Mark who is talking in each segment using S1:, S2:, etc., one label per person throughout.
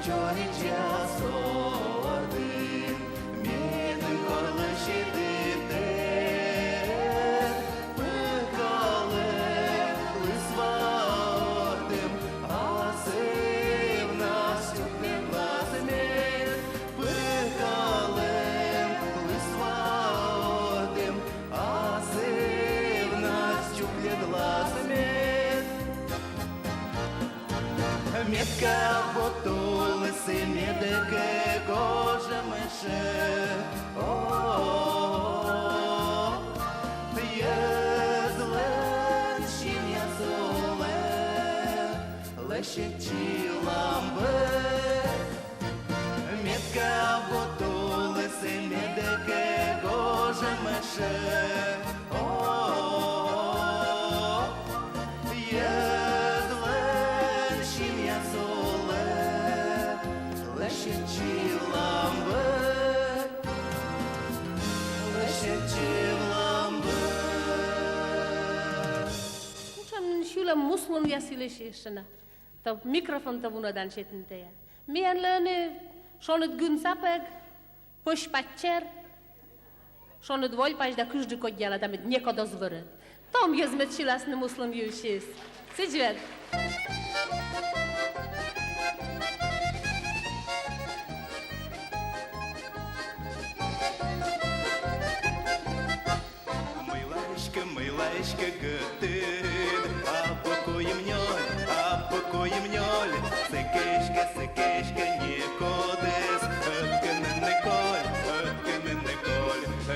S1: час один, мідним корлищі дитер, пихали лисва одним, а сив нас тюкне глазмір, пихали лисва одним, а сив нас тюкне глазмір. Метка потулиси, медики кожа мише. Єзлен я золе, лещечі ламби. Метка потулиси, медики кожа мише.
S2: Muslim yasileşişine. Tab mikrofon tabunadan şetinteye. Miyanlarını şonut gün sapek, poş patçer, şonut volpajda kıжды kodjala damit niekodo zwyry. Tom jezmet silasny muslim yushis. Sicvet.
S1: Милашка, гытын, а покоем нёль, сыкешка, не кодес, ötkenen Николь,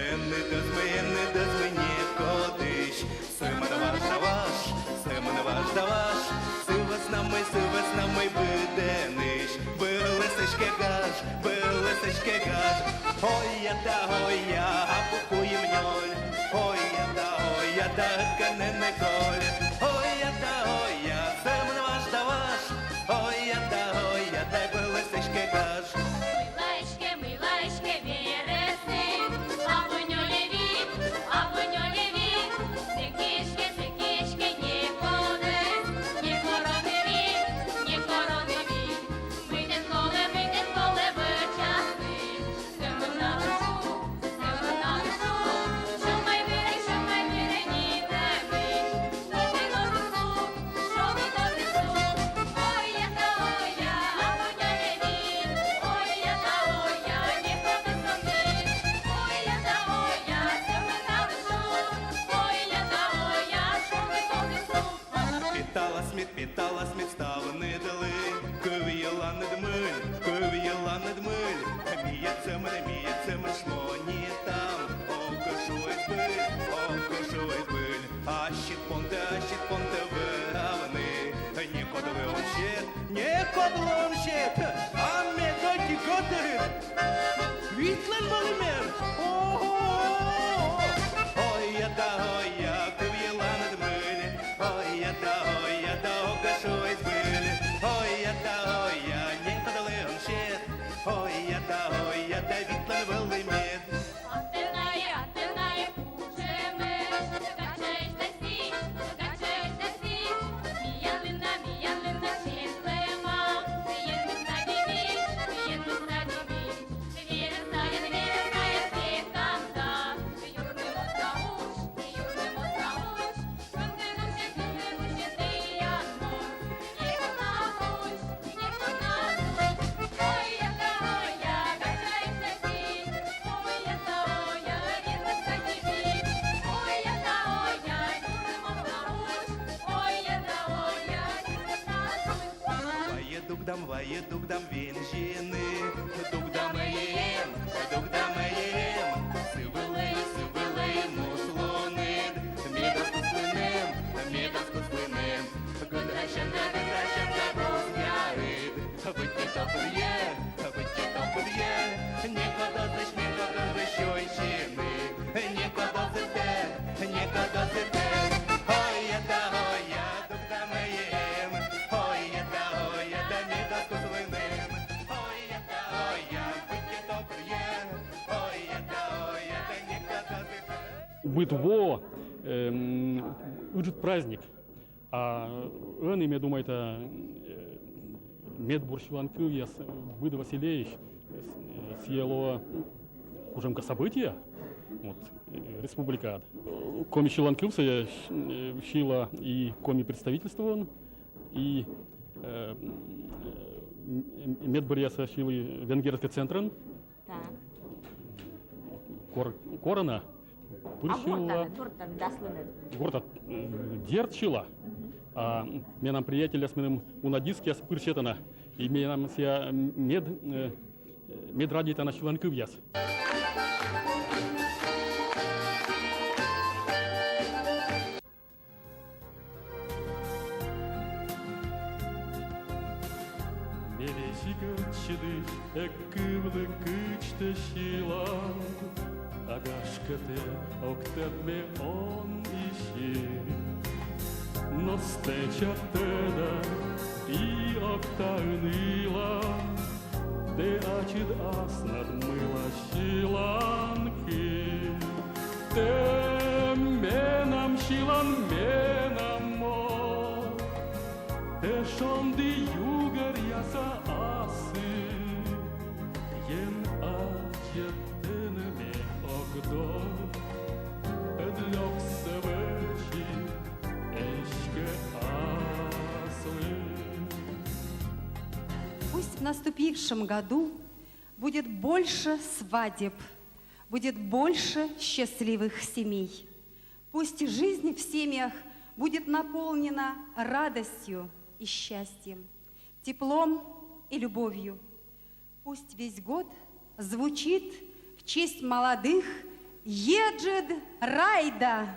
S1: энны дözмы не кодыш, сыманы ваш даваш, сывас намай быденыш, былысышке гаш, ой я, а покоем нёль, ой я, ötkenen Николь, ой я, сыманы ваш даваш, ой я, былысышке гаш.
S3: Милашке, вересны, а в нёле вид, сыкешке, не кодес, не короны вид. Мыйден коле вычасны, сымын на душу, шумай вире, не дебый, ой я, а в нёле вид, ой я, не кодес, ой я, сымын на душу, ой я, шумай кодесу.
S1: Питалась мед, стала недали, кöviyela недмиль, міється мен шлоні там, окошують биль, а щит понте виравни, не кодовий щит, а меготі коти, вітлен малимер, ой я, кöviyela недмиль, ой я, окошують биль, ой я, не кодовий щит, ой я, вітлен малимер.
S3: Атынай пучеме, качаешь да сич, миянлина чеслема, миянлин садимиш, вересая пеканда, юрный мостауш, кунгенуше, ты ясно, ехо нахуш, ой я, качаешь да сич, ой я, верно садимиш, ой я, юрный мостауш, ой я,
S1: Ває дугдам вінжіни, дугдамеєм, сивилей муслонид, мідас куслинем, гудращан да розмярид, витті топор'є, ніколи щойчини, ніколи зете, ой я, дугдамеєм, ой я, мідас куслинем, ой я, витті топор'є, ой я, ніколи зете.
S4: Бытво үжіт праздник, а өн еме думайта медбурщиланкы яс Быда Василевич съело ужемка события, вот, республика. Коми щиланкылся я щила и коми представительствован, и медбурьяса щилы венгерский центрен,
S5: Так.
S4: корона,
S5: А
S4: пырщила,
S5: туртан даслыны.
S4: город дерчила, а менам приятеля с менам унадиски яс пырщетана, и менам ся медрадита на щиланкы яс. Мересигачыды эккывлы кычты щилан, агашкыты октябре он ищи. Но стечаттыда и октауныла, ты ачид ас надмыла щиланки. Ты менам щилан менам мо, ты шонди югар яса асы, ен ачеттынме огдо, эдлёк сывычи эшке аслы.
S6: Пусть в наступившем году будет больше свадеб, будет больше счастливых семей. Пусть жизнь в семьях будет наполнена радостью и счастьем, теплом и любовью. Пусть весь год звучит в честь молодых Еджед Райда.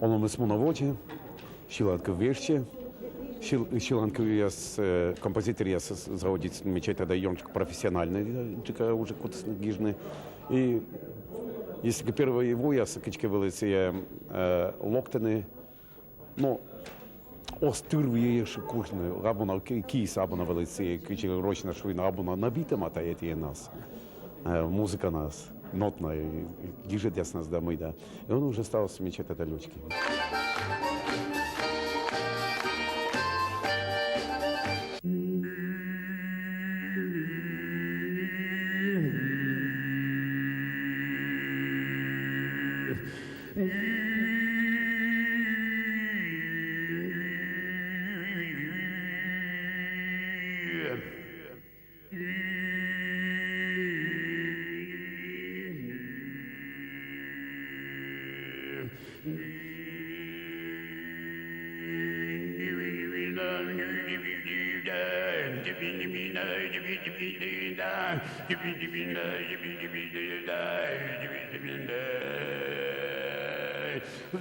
S7: Олом смуноводі, щіланка вище, щіланка яс композитор яс заводить мечета да йончик профессиональный, чека уже кутс гижны. И если первое его яс кичке велиция локтены, но остырвие кухне, рабона кис абона велиция кичке рочна швина абона набита матаети нас. Музыка нас. Нотная, гижет ясно с домой, да. И он уже стал смечать это лючки.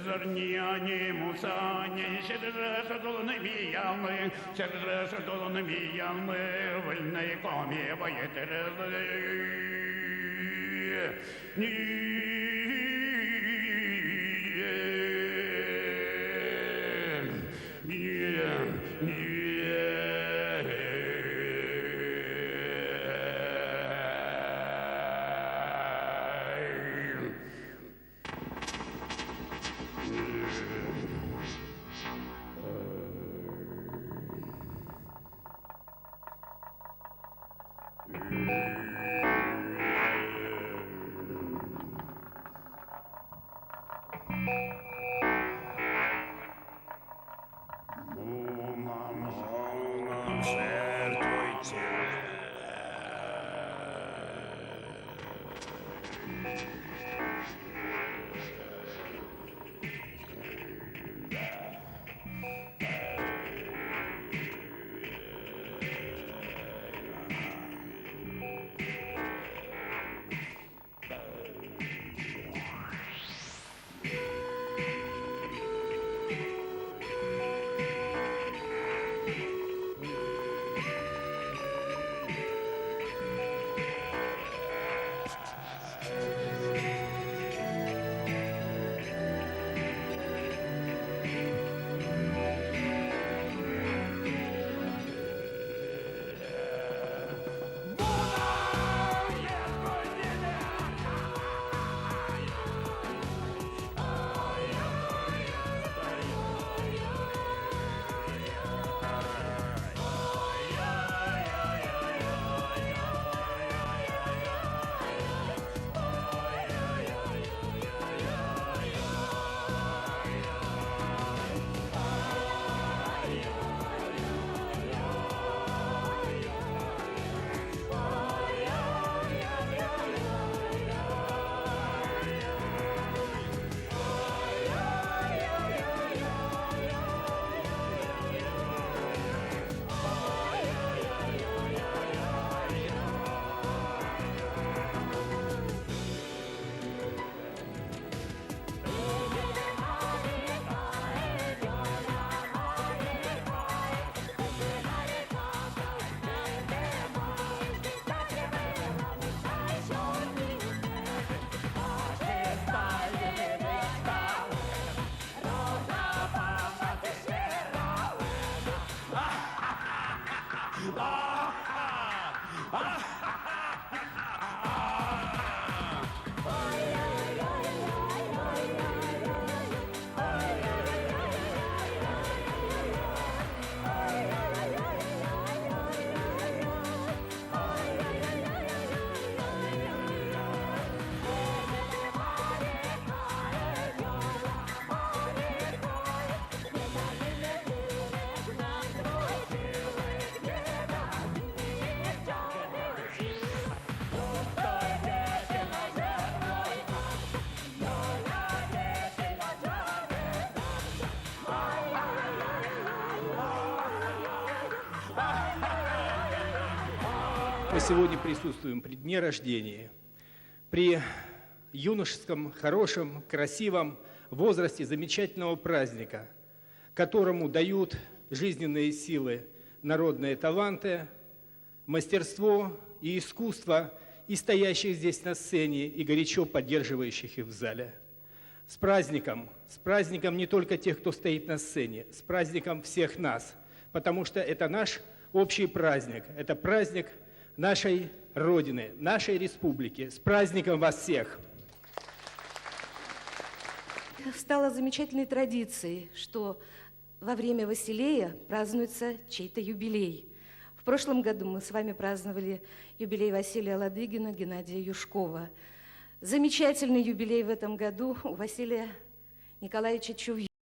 S5: Зорняні мусані, щедре садолоними ями, щедре садолоними ями, вольної комі воєтерезли.
S8: Мы сегодня присутствуем при дне рождения, при юношеском, хорошем, красивом возрасте замечательного праздника, которому дают жизненные силы народные таланты, мастерство и искусство и стоящих здесь на сцене, и горячо поддерживающих их в зале. С праздником не только тех, кто стоит на сцене, с праздником всех нас, потому что это наш общий праздник, это праздник нашей Родины, нашей республики. С праздником вас всех!
S9: Стало замечательной традицией, что во время Василея празднуется чей-то юбилей. В прошлом году мы с вами праздновали юбилей Василия Ладыгина, Геннадия Юшкова. Замечательный юбилей в этом году у Василия Николаевича Чувьева.